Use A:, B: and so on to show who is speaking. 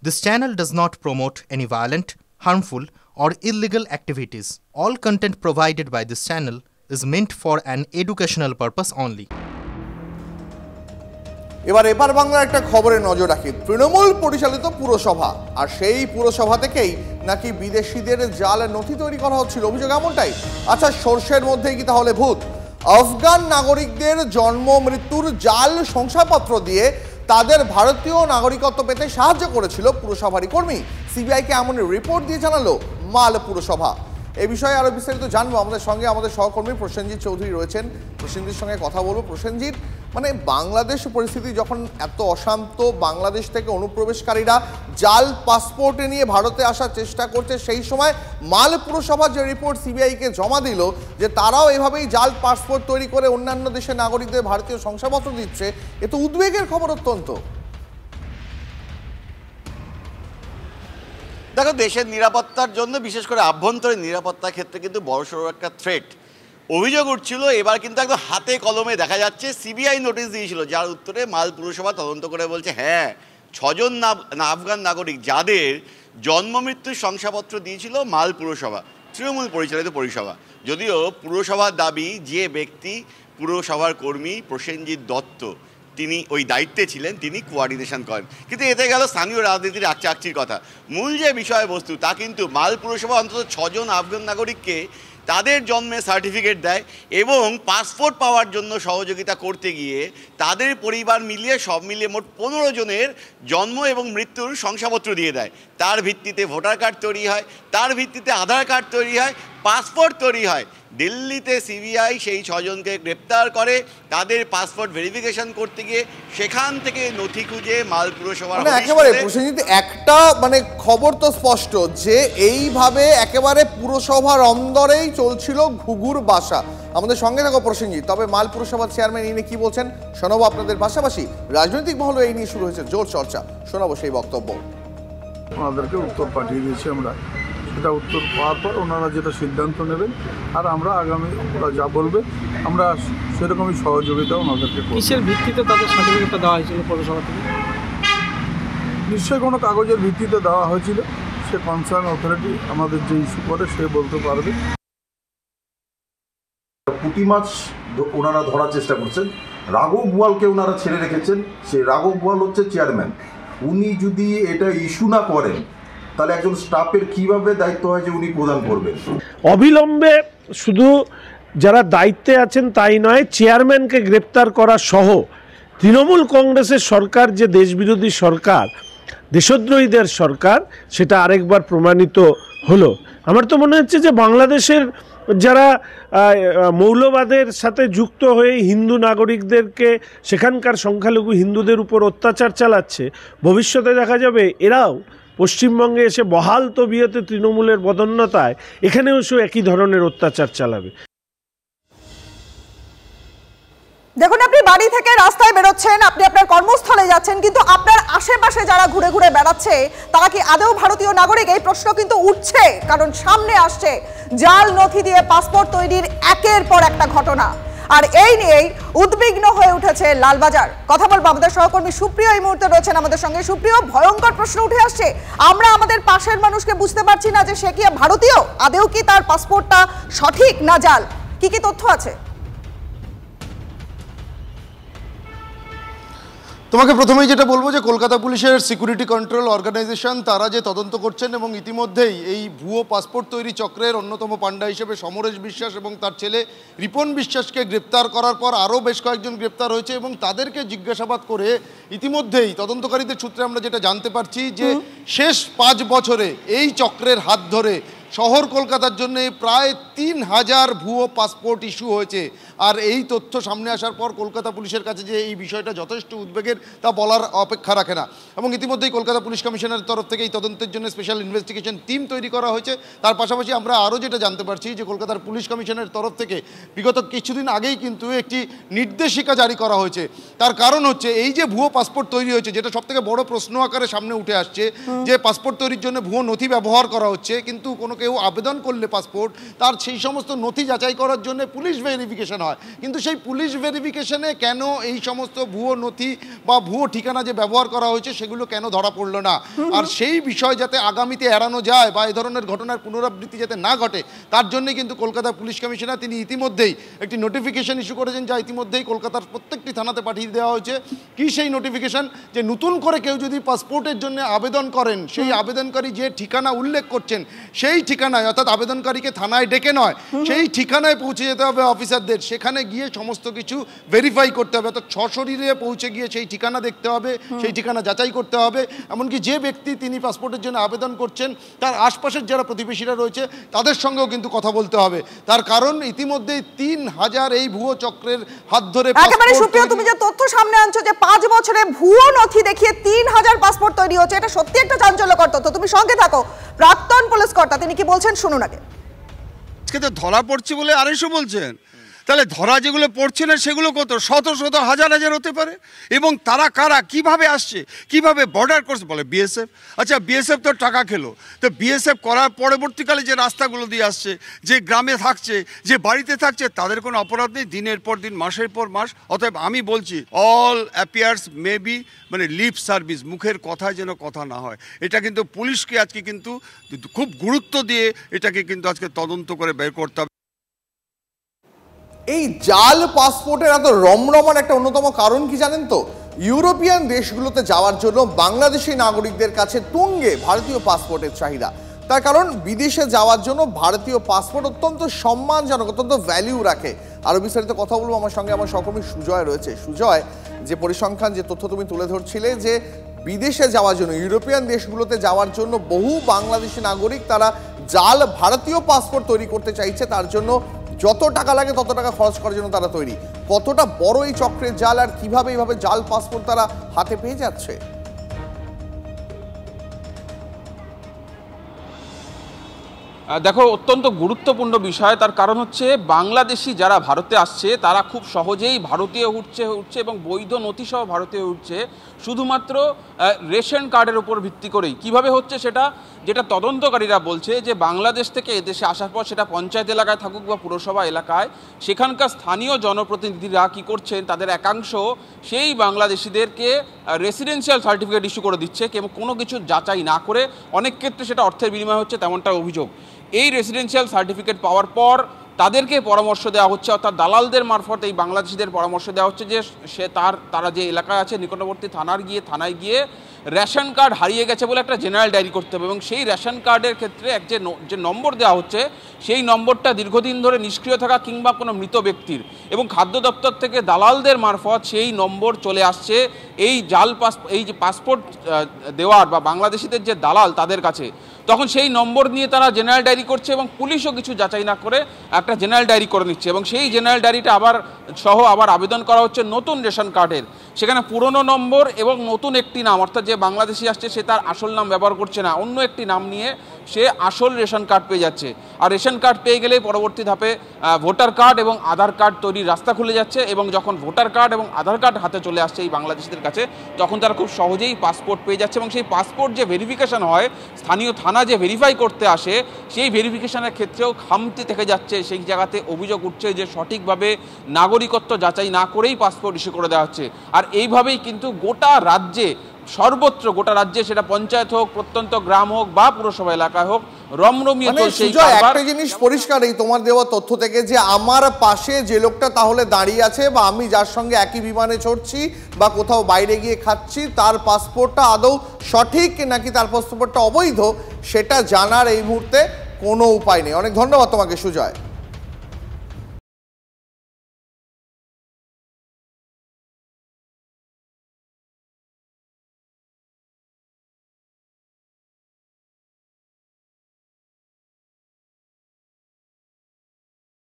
A: This channel does not promote any violent, harmful, or illegal activities. All content provided by this channel is meant for an educational purpose only.
B: এবার এপার বাংলার একটা খবরে নজর রাখি। তৃণমূল পরিচালিত পুরসভা, আর সেই পুরসভা থেকেই নাকি বিদেশিদের জাল নথি তৈরি করা হচ্ছিল, অভিযোগ এমনটাই। আচ্ছা, সর্ষের মধ্যেই কি তাহলে ভূত? আফগান নাগরিকদের জন্ম মৃত্যুর জাল শংসাপত্র দিয়ে তাদের ভারতীয় নাগরিকত্ব পেতে সাহায্য করেছিল পুরসভারই কর্মী। সিবিআইকে এমন রিপোর্ট দিয়ে জানালো মাল পুরসভা। এই বিষয়ে আরো বিস্তারিত জানবো। আমাদের সঙ্গে আমাদের সহকর্মী প্রসেনজিৎ চৌধুরী রয়েছেন। প্রসেনজিৎর সঙ্গে কথা বলবো। প্রসেনজিৎ, মানে বাংলাদেশ পরিস্থিতি যখন এত অশান্ত, বাংলাদেশ থেকে অনুপ্রবেশকারীরা জাল পাসপোর্টে নিয়ে ভারতে আসার চেষ্টা করছে, সেই সময় মাল পুরসভা যে রিপোর্ট সিবিআইকে জমা দিল যে তারাও এভাবেই জাল পাসপোর্ট তৈরি করে অন্যান্য দেশের নাগরিকদের ভারতীয় শংসাপত্র দিচ্ছে, এ তো উদ্বেগের খবর অত্যন্ত।
C: দেখো, দেশের নিরাপত্তার জন্য, বিশেষ করে আভ্যন্তরীণ নিরাপত্তার ক্ষেত্রে কিন্তু বড়সড় একটা থ্রেট অভিযোগ উঠছিল। এবার কিন্তু একদম হাতে কলমে দেখা যাচ্ছে। সিবিআই নোটিশ দিয়েছিল, যার উত্তরে মাল পুরসভা তদন্ত করে বলছে হ্যাঁ, 6 জন আফগান নাগরিক যাদের জন্ম মৃত্যুর শংসাপত্র দিয়েছিল মাল পুরসভা, তৃণমূল পরিচালিত পরিষেবা। যদিও পুরসভার দাবি, যে ব্যক্তি পুরসভার কর্মী প্রসেনজিৎ দত্ত তিনি ওই দায়িত্বে ছিলেন, তিনি কোঅর্ডিনেশন করেন। কিন্তু এতে গেল স্থানীয় রাজনীতির আকচাকচির কথা। মূল যে বিষয়বস্তু তা কিন্তু মাল পুরসভা অন্তত 6 জন আফগান নাগরিককে তাদের জন্মের সার্টিফিকেট দেয় এবং পাসপোর্ট পাওয়ার জন্য সহযোগিতা করতে গিয়ে তাদের পরিবার মিলিয়ে সব মিলিয়ে মোট 15 জনের জন্ম এবং মৃত্যুর শংসাপত্র দিয়ে দেয়। তার ভিত্তিতে ভোটার কার্ড তৈরি হয়, তার ভিত্তিতে আধার কার্ড তৈরি হয়, পাসপোর্ট তৈরি হয়। দিল্লিতে সিবিআই সেই 6 জনকে গ্রেপ্তার করে, তাদের পাসপোর্ট ভেরিফিকেশন করতে গিয়ে সেখান থেকে নথি খুঁজে মাল পুরসভা।
B: একেবারে প্রসেনজিৎ, একটা মানে খবর তো স্পষ্ট যে এইভাবে একেবারে পুরসভার অন্দরেই চলছিল ঘুঘুর বাসা। আমাদের সঙ্গে থাকো প্রসেনজিৎ। তবে মাল পুরসভার চেয়ারম্যান এই নিয়ে কি বলছেন শোনাবো আপনাদের। পাশাপাশি রাজনৈতিক মহলে এই নিয়ে শুরু হয়েছে জোর চর্চা, শোনাবো সেই বক্তব্য।
D: ওনাদেরকে উত্তর পাঠিয়ে দিয়েছি আমরা, সেটা উত্তর পাওয়ার পর ওনারা যেটা সিদ্ধান্ত নেবেন আর আমরা আগামী ওরা যা বলবে আমরা সেরকমই সহযোগিতা ওনাদেরকে করব।
E: কিসের ভিত্তিতে তাদের সার্টিফিকেটটা দেওয়া হয়েছিল পৌরসভা থেকে?
D: নিশ্চয়ই কোনো কাগজের ভিত্তিতে দেওয়া হয়েছিল, সে কনসার্ন অথরিটি আমাদের যে ইস্যু করে সে বলতে পারবে।
F: পুঁটি মাছ ওনারা ধরার চেষ্টা করছেন, রাঘব বোয়ালকে ওনারা ছেড়ে রেখেছেন। সেই রাঘব বোয়াল হচ্ছে চেয়ারম্যান। উনি যদি এটা ইস্যু না করেন তাহলে একজন স্টাফের কিভাবে দায়িত্ব হয় যে উনি প্রদান করবেন?
G: অবিলম্বে শুধু যারা দায়িত্বে আছেন তাই নয়, চেয়ারম্যানকে গ্রেপ্তার করা সহ তৃণমূল কংগ্রেসের সরকার যে দেশবিরোধী সরকার, দেশদ্রোহীদের সরকার, সেটা আরেকবার প্রমাণিত হলো। আমার তো মনে হচ্ছে যে বাংলাদেশের যারা মৌলবাদের সাথে যুক্ত হয়ে হিন্দু নাগরিকদেরকে, সেখানকার সংখ্যালঘু হিন্দুদের উপর অত্যাচার চালাচ্ছে, ভবিষ্যতে দেখা যাবে এরাও পশ্চিমবঙ্গে এসে বহাল তবিয়তে তৃণমূলের বদন্যতায় এখানেও সে একই ধরনের অত্যাচার চালাবে।
H: দেখুন, আপনি বাড়ি থেকে রাস্তায় বেরোচ্ছেন, আপনি আপনার কর্মস্থলে যাচ্ছেন, কিন্তু আপনার আশেপাশে যারা ঘুরে ঘুরে বেড়াচ্ছে তারা কি আদৌ ভারতীয় নাগরিক? এই প্রশ্ন কিন্তু উঠছে, কারণ সামনে আসছে জাল নথি দিয়ে পাসপোর্ট তৈরির একের পর একটা ঘটনা। আর এই নিয়েই উদ্বিগ্ন হয়ে উঠেছে লালবাজার। কথা বলবো, আমাদের সহকর্মী সুপ্রিয় এই মুহূর্তে রয়েছেন আমাদের সঙ্গে। সুপ্রিয়, ভয়ঙ্কর প্রশ্ন উঠে আসছে, আমরা আমাদের পাশের মানুষকে বুঝতে পারছি না যে সে কি ভারতীয়, আদৌ কি তার পাসপোর্টটা সঠিক না জাল, কি কি তথ্য আছে?
I: তোমাকে প্রথমেই যেটা বলবো যে কলকাতা পুলিশের সিকিউরিটি কন্ট্রোল অর্গানাইজেশন তারা যে তদন্ত করছেন এবং ইতিমধ্যেই এই ভুয়ো পাসপোর্ট তৈরি চক্রের অন্যতম পাণ্ডা হিসেবে সমরেশ বিশ্বাস এবং তার ছেলে রিপন বিশ্বাসকে গ্রেপ্তার করার পর আরও বেশ কয়েকজন গ্রেপ্তার হয়েছে এবং তাদেরকে জিজ্ঞাসাবাদ করে ইতিমধ্যেই তদন্তকারীদের সূত্রে আমরা যেটা জানতে পারছি যে শেষ 5 বছরে এই চক্রের হাত ধরে শহর কলকাতার জন্য প্রায় 3000 ভুয়ো পাসপোর্ট ইস্যু হয়েছে। আর এই তথ্য সামনে আসার পর কলকাতা পুলিশের কাছে যে এই বিষয়টা যথেষ্ট উদ্বেগের তা বলার অপেক্ষা রাখে না। এবং ইতিমধ্যেই কলকাতা পুলিশ কমিশনারের তরফ থেকে এই তদন্তের জন্য স্পেশাল ইনভেস্টিগেশন টিম তৈরি করা হয়েছে। তার পাশাপাশি আমরা আরও যেটা জানতে পারছি যে কলকাতার পুলিশ কমিশনের তরফ থেকে বিগত কিছুদিন আগেই কিন্তু একটি নির্দেশিকা জারি করা হয়েছে। তার কারণ হচ্ছে এই যে ভুয়ো পাসপোর্ট তৈরি হয়েছে, যেটা সবথেকে বড় প্রশ্ন আকারে সামনে উঠে আসছে, যে পাসপোর্ট তৈরির জন্য ভুয়ো নথি ব্যবহার করা হচ্ছে, কিন্তু কোনো কেউ আবেদন করলে পাসপোর্ট তার সেই সমস্ত নথি যাচাই করার জন্য পুলিশ ভেরিফিকেশন হয়, কিন্তু সেই পুলিশ ভেরিফিকেশনে কেন এই সমস্ত ভুয়ো নথি বা ভুয়ো ঠিকানা যে ব্যবহার করা হয়েছে সেগুলো কেন ধরা পড়লো না? আর সেই বিষয় যাতে আগামীতে এড়ানো যায় বা এই ধরনের ঘটনার পুনরাবৃত্তি যাতে না ঘটে, তার জন্যই কিন্তু কলকাতা পুলিশ কমিশনার তিনি ইতিমধ্যেই একটি নোটিফিকেশন ইস্যু করেছেন, যা ইতিমধ্যেই কলকাতার প্রত্যেকটি থানাতে পাঠিয়ে দেওয়া হয়েছে। কি সেই নোটিফিকেশন? যে নতুন করে কেউ যদি পাসপোর্টের জন্য আবেদন করেন, সেই আবেদনকারী যে ঠিকানা উল্লেখ করছেন সেই ঠিকানায়, অর্থাৎ আবেদনকারীকে থানায় ডেকে নয়, সেই ঠিকানায় পৌঁছে যেতে হবে অফিসারদের, সেখানে গিয়ে সমস্ত কিছু ভেরিফাই করতে হবে, অর্থাৎ সশরীরে পৌঁছে গিয়ে সেই ঠিকানা দেখতে হবে, সেই ঠিকানা যাচাই করতে হবে। এমনকি যে ব্যক্তি তিনি পাসপোর্টের জন্য আবেদন করছেন তার আশপাশের যারা প্রতিবেশীরা রয়েছে তাদের সঙ্গেও কিন্তু কথা বলতে হবে। তার কারণ ইতিমধ্যেই 3000 এই ভুয়ো চক্রের হাত ধরে
H: একেবারে সুপ্রিয়, তুমি যে তথ্য সামনে আনছো যে 5 বছরে ভুয়ো নথি দেখিয়ে 3000 পাসপোর্ট তৈরি হচ্ছে, এটা সত্যি একটা চাঞ্চল্যকর তথ্য। তুমি সঙ্গে থাকো, প্রাক্তন পুলিশ কর্তা তিনি কি বলছেন শুনুন আগে।
J: আজকে তো ধরা পড়ছে বলে 250 বলছেন, তাহলে ধরা যেগুলো পড়ছে না সেগুলো কত শত শত হাজার হাজার হতে পারে। এবং তারা কারা, কিভাবে আসছে, কিভাবে বর্ডার করছে? বলে বিএসএফ। আচ্ছা বিএসএফ তো টাকা খেলো, তো বিএসএফ করার পরবর্তীকালে যে রাস্তাগুলো দিয়ে আসছে, যে গ্রামে থাকছে, যে বাড়িতে থাকছে, তাদের কোনো অপরাধ নেই, দিনের পর দিন মাসের পর মাস। অতএব আমি বলছি অল অ্যাপিয়ার্স মেবি মানে লিপ সার্ভিস, মুখের কথায় যেন কথা না হয়। এটা কিন্তু পুলিশকে আজকে কিন্তু খুব গুরুত্ব দিয়ে এটাকে কিন্তু আজকে তদন্ত করে বের করতে হবে।
B: এই জাল পাসপোর্টের এত রমরমান একটা অন্যতম কারণ কি জানেন তো? ইউরোপিয়ান দেশগুলোতে যাওয়ার জন্য বাংলাদেশি নাগরিকদের কাছে তুঙ্গে ভারতীয় পাসপোর্টের চাহিদা। তার কারণ বিদেশে যাওয়ার জন্য ভারতীয় পাসপোর্ট অত্যন্ত সম্মানজনক, অত্যন্ত ভ্যালিউ রাখে। আরও বিস্তারিত কথা বলবো, আমার সঙ্গে আমার সহকর্মী সুজয় রয়েছে। সুজয়, যে পরিসংখ্যান যে তথ্য তুমি তুলে ধরছিলে যে বিদেশে যাওয়ার জন্য, ইউরোপিয়ান দেশগুলোতে যাওয়ার জন্য বহু বাংলাদেশি নাগরিক তারা জাল ভারতীয় পাসপোর্ট তৈরি করতে চাইছে, তার জন্য যত টাকা লাগে তত টাকা খরচ করার জন্য তারা তৈরি। কতটা বড় এই চক্রের জাল, আর কিভাবে এইভাবে জাল পাসপোর্ট তারা হাতে পেয়ে যাচ্ছে?
K: দেখো, অত্যন্ত গুরুত্বপূর্ণ বিষয়। তার কারণ হচ্ছে বাংলাদেশি যারা ভারতে আসছে তারা খুব সহজেই ভারতীয় উঠছে এবং বৈধ নথিসহ ভারতীয় উঠছে শুধুমাত্র রেশন কার্ডের উপর ভিত্তি করেই। কিভাবে হচ্ছে সেটা, যেটা তদন্তকারীরা বলছে যে বাংলাদেশ থেকে এদেশে আসার পর, সেটা পঞ্চায়েত এলাকায় থাকুক বা পুরসভা এলাকায়, সেখানকার স্থানীয় জনপ্রতিনিধিরা কী করছেন, তাদের একাংশ সেই বাংলাদেশিদেরকে রেসিডেন্সিয়াল সার্টিফিকেট ইস্যু করে দিচ্ছে এবং কোনো কিছু যাচাই না করে। অনেক ক্ষেত্রে সেটা অর্থের বিনিময় হচ্ছে, তেমনটা অভিযোগ। এই রেসিডেন্সিয়াল সার্টিফিকেট পাওয়ার পর তাদেরকে পরামর্শ দেওয়া হচ্ছে, অর্থাৎ দালালদের মারফত এই বাংলাদেশিদের পরামর্শ দেওয়া হচ্ছে যে তারা যে এলাকায় আছে নিকটবর্তী থানায় গিয়ে রেশন কার্ড হারিয়ে গেছে বলে একটা জেনারেল ডায়েরি করতে হবে। এবং সেই রেশন কার্ডের ক্ষেত্রে যে নম্বর দেওয়া হচ্ছে সেই নম্বরটা দীর্ঘদিন ধরে নিষ্ক্রিয় থাকা কিংবা কোনো মৃত ব্যক্তির, এবং খাদ্য দপ্তর থেকে দালালদের মারফত সেই নম্বর চলে আসছে এই যে পাসপোর্ট দেওয়ার বা বাংলাদেশিদের যে দালাল তাদের কাছে। তখন সেই নম্বর নিয়ে তারা জেনারেল ডায়েরি করছে এবং পুলিশও কিছু যাচাই না করে একটা জেনারেল ডায়েরি করে নিচ্ছে। এবং সেই জেনারেল ডায়েরিটা আবার আবেদন করা হচ্ছে নতুন রেশন কার্ডের। সেখানে পুরনো নম্বর এবং নতুন একটি নাম, অর্থাৎ যে বাংলাদেশি আসছে সে তার আসল নাম ব্যবহার করছে না, অন্য একটি নাম নিয়ে সে আসল রেশন কার্ড পেয়ে যাচ্ছে। আর রেশন কার্ড পেয়ে গেলে পরবর্তী ধাপে ভোটার কার্ড এবং আধার কার্ড তৈরির রাস্তা খুলে যাচ্ছে। এবং যখন ভোটার কার্ড এবং আধার কার্ড হাতে চলে আসছে এই বাংলাদেশিদের কাছে, তখন তারা খুব সহজেই পাসপোর্ট পেয়ে যাচ্ছে। এবং সেই পাসপোর্ট যে ভেরিফিকেশন হয়, স্থানীয় থানা যে ভেরিফাই করতে আসে, সেই ভেরিফিকেশনের ক্ষেত্রেও খামতি থেকে যাচ্ছে। সেই জায়গাতে অভিযোগ উঠছে যে সঠিকভাবে নাগরিকত্ব যাচাই না করেই পাসপোর্ট ইস্যু করে দেওয়া হচ্ছে। আর এইভাবেই কিন্তু গোটা রাজ্যে, সর্বত্র গোটা রাজ্যে, সেটা পঞ্চায়েত হোক, প্রত্যন্ত গ্রাম হোক বা পুরসভা এলাকায় হোক, রমরমিয়ে চলছে।
B: একটা জিনিস পরিষ্কার এই তোমার দেওয়া তথ্য থেকে, যে আমার পাশে যে লোকটা তাহলে দাঁড়িয়ে আছে বা আমি যার সঙ্গে একই বিমানে চড়ছি বা কোথাও বাইরে গিয়ে খাচ্ছি, তার পাসপোর্টটা আদৌ সঠিক নাকি তার পাসপোর্টটা অবৈধ, সেটা জানার এই মুহূর্তে কোনো উপায় নেই। অনেক ধন্যবাদ তোমাকে সুজয়।